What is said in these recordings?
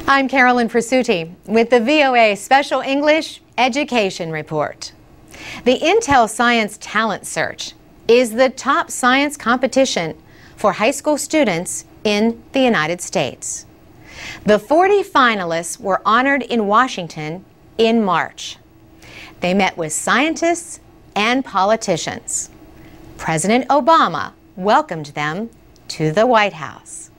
I'm Carolyn Prasuti with the VOA Special English Education Report. The Intel Science Talent Search is the top science competition for high school students in the United States. The 40 finalists were honored in Washington in March. They met with scientists and politicians. President Obama welcomed them to the White House.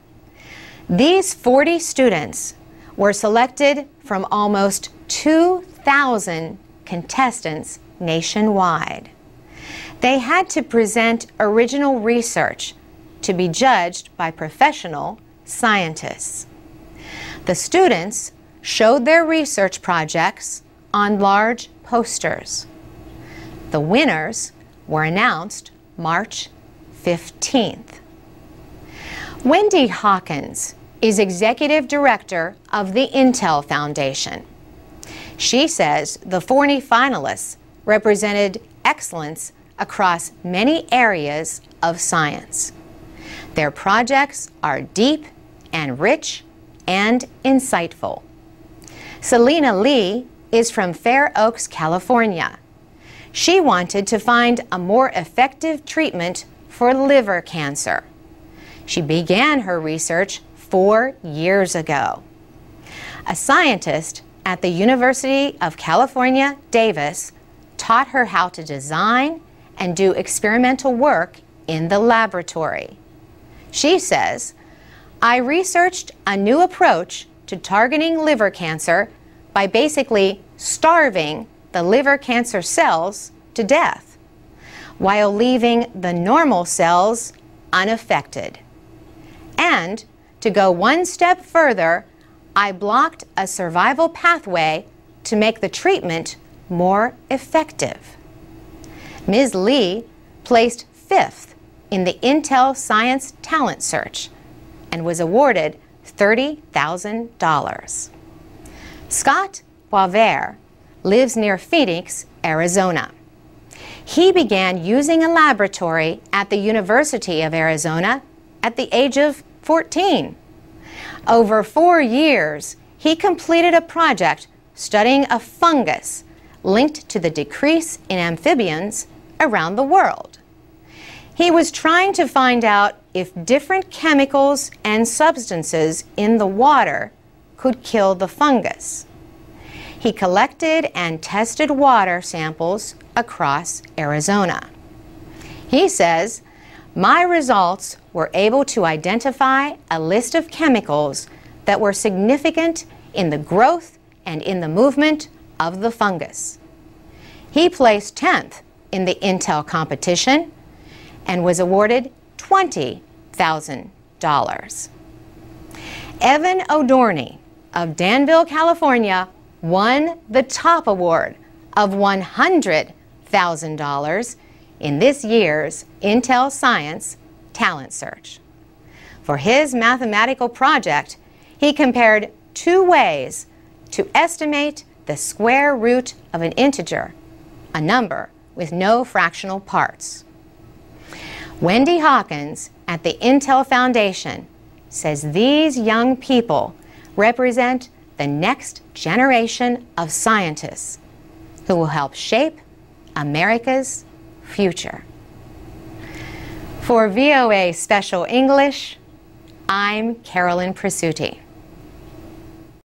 These 40 students were selected from almost 2,000 contestants nationwide. They had to present original research to be judged by professional scientists. The students showed their research projects on large posters. The winners were announced March 15th. Wendy Hawkins is Executive Director of the Intel Foundation. She says the 40 finalists represented excellence across many areas of science. Their projects are deep and rich and insightful. Selena Lee is from Fair Oaks, California. She wanted to find a more effective treatment for liver cancer. She began her research 4 years ago. A scientist at the University of California, Davis, taught her how to design and do experimental work in the laboratory. She says, "I researched a new approach to targeting liver cancer by basically starving the liver cancer cells to death, while leaving the normal cells unaffected. And to go one step further, I blocked a survival pathway to make the treatment more effective." Ms. Lee placed 5th in the Intel Science Talent Search and was awarded $30,000. Scott Boisvert lives near Phoenix, Arizona. He began using a laboratory at the University of Arizona at the age of 14. Over 4 years, he completed a project studying a fungus linked to the decrease in amphibians around the world. He was trying to find out if different chemicals and substances in the water could kill the fungus. He collected and tested water samples across Arizona. He says, "My results were able to identify a list of chemicals that were significant in the growth and in the movement of the fungus." He placed 10th in the Intel competition and was awarded $20,000. Evan O'Dorney of Danville, California, won the top award of $100,000 in this year's Intel Science Talent Search. For his mathematical project, he compared 2 ways to estimate the square root of an integer, a number with no fractional parts. Wendy Hawkins at the Intel Foundation says these young people represent the next generation of scientists who will help shape America's future. For VOA Special English, I'm Carolyn Prasuti.